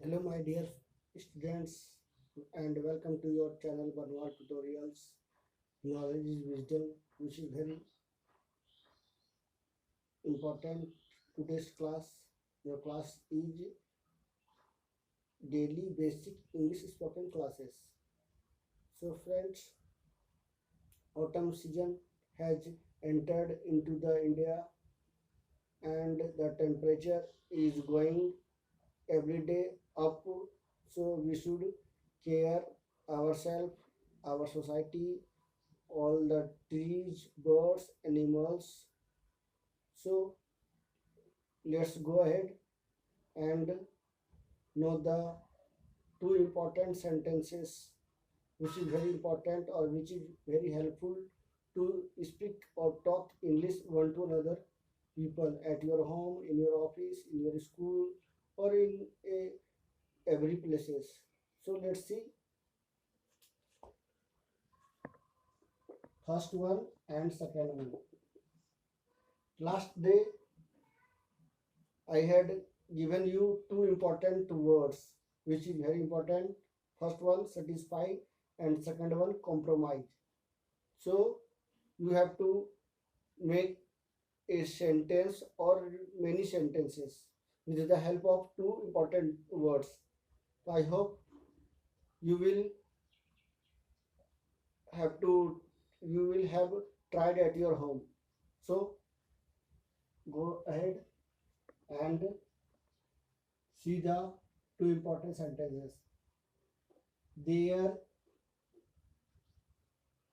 Hello, my dear students, and welcome to your channel Banwal Tutorials. Knowledge is wisdom, which is very important. Today's class, your class is daily basic English spoken classes. So, friends, autumn season has entered into the India, and the temperature is going every day up. So, we should care ourselves, our society, all the trees, birds, animals. So let's go ahead and know the two important sentences which is very important or which is very helpful to speak or talk English one to another people at your home, in your office, in your school, or in every places. So let's see first one and second one. Last day I had given you two important words, which is very important. First one, satisfy, and second one, compromise. So you have to make a sentence or many sentences with the help of two important words. I hope you will have to you will have tried at your home. So go ahead and see the two important sentences. There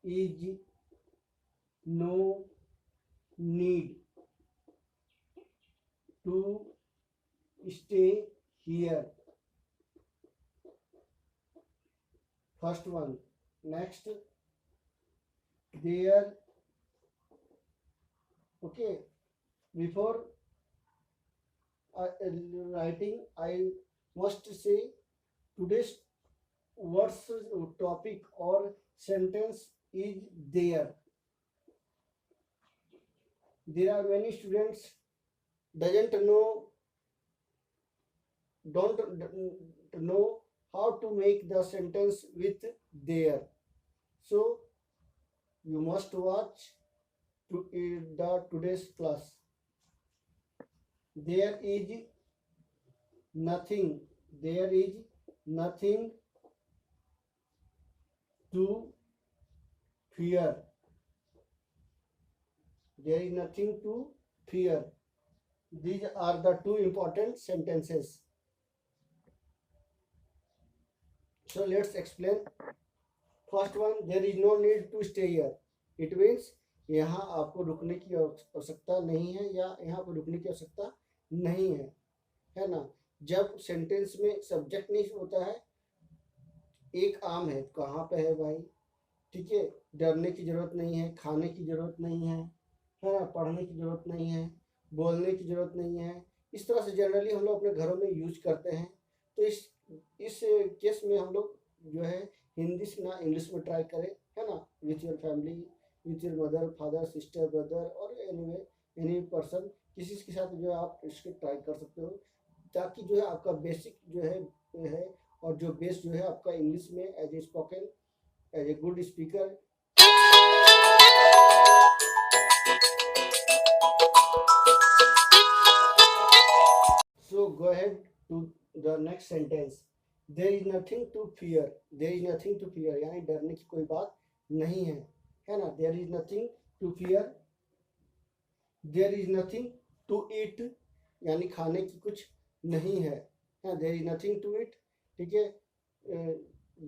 is no need to stay here. First one. Next, there. Okay. Before writing, I must say today's words topic or sentence is there. There are many students doesn't know don't know how to make the sentence with there. So you must watch the today's class. There is nothing. There is nothing to fear. There is nothing to fear. These are the two important sentences. So let's explain. First one, there is no need to stay here. It means यहाँ आपको रुकने की आवश्यकता नहीं है या यहाँ पर रुकने की आवश्यकता नहीं है ना। जब सेंटेंस में सब्जेक्ट नहीं होता है, एक आम है, कहाँ पे है भाई, ठीक है, डरने की जरूरत नहीं है, खाने की जरूरत नहीं है ना, पढ़ने की जरूरत नहीं है, बोलने की जरूरत नहीं है। इस तरह से जनरली हम लोग अपने घरों में यूज करते हैं। तो इस केस में हम लोग जो है हिंदी से ना इंग्लिश में ट्राई करें, है ना, with your family, with your mother, father, sister, brother और एनी पर्सन, किसी के साथ जो है आप इसके ट्राई कर सकते हो, ताकि जो है आपका बेसिक जो है और जो बेस जो है आपका इंग्लिश में as a spoken, as a good speaker. So go ahead to the next sentence. There is nothing to fear. There is nothing to fear. यानी डरने की कोई बात नहीं है ना। There is nothing to fear. There is nothing to eat. यानी खाने की कुछ नहीं है। There is nothing to eat. ठीक है।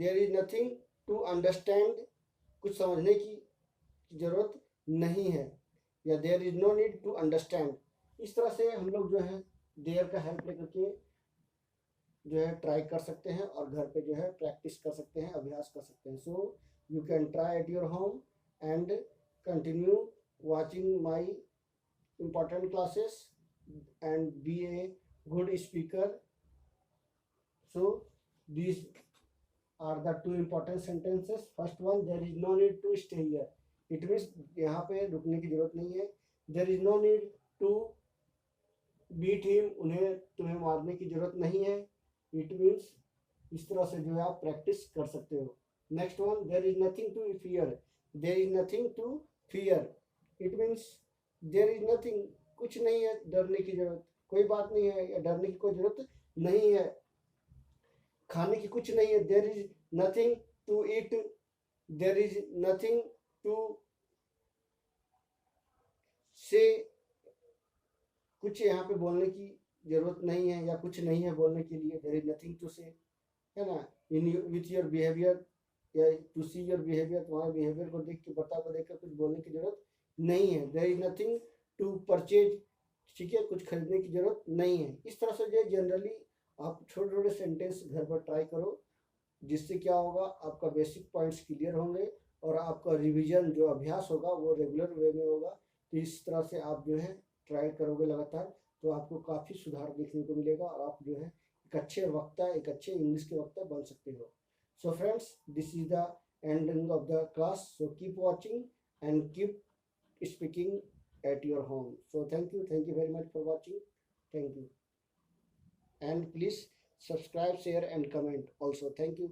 There is nothing to understand. कुछ समझने की जरूरत नहीं है, या there is no need to understand। इस तरह से हम लोग जो है देयर का हेल्प लेकर के जो है ट्राई कर सकते हैं और घर पे जो है प्रैक्टिस कर सकते हैं, अभ्यास कर सकते हैं। So you can try at your home and continue watching my important classes and be a good speaker. So these are the two important sentences. First one, there is no need to stay here. It means यहाँ पे रुकने की जरूरत नहीं है। There is no need to beat him. तुम्हें मारने की जरूरत नहीं है। इट मीन्स इस तरह से जो है आप प्रैक्टिस कर सकते हो। Next one, there is nothing to fear. There is nothing to fear, it means there is nothing, कुछ नहीं है डरने की जरूरत, कोई बात नहीं है या डरने की कोई जरूरत नहीं है, खाने की कुछ नहीं है। There is nothing to eat, there is nothing to say, कुछ यहाँ पे बोलने की जरूरत नहीं है या कुछ नहीं है बोलने के लिए, देयर इज नथिंग टू से, है ना। इन विथ योर बिहेवियर या टू सी योर बिहेवियर, तुम्हारे बिहेवियर को देख के, बर्ताव को देख कर कुछ बोलने की जरूरत नहीं है। There is nothing to purchase, ठीक है, कुछ खरीदने की जरूरत नहीं है। इस तरह से जो जनरली आप छोटे छोटे सेंटेंस घर पर ट्राई करो, जिससे क्या होगा, आपका बेसिक पॉइंट्स क्लियर होंगे और आपका रिवीजन जो अभ्यास होगा वो रेगुलर वे में होगा। तो इस तरह से आप जो है ट्राई करोगे लगातार, तो आपको काफ़ी सुधार देखने को मिलेगा और आप जो है एक अच्छे वक्ता, एक अच्छे इंग्लिश के वक्ता बन सकते हो। So friends, this is the ending of the class, so keep watching and keep speaking at your home. So thank you very much for watching. Thank you, and please subscribe, share and comment also. Thank you.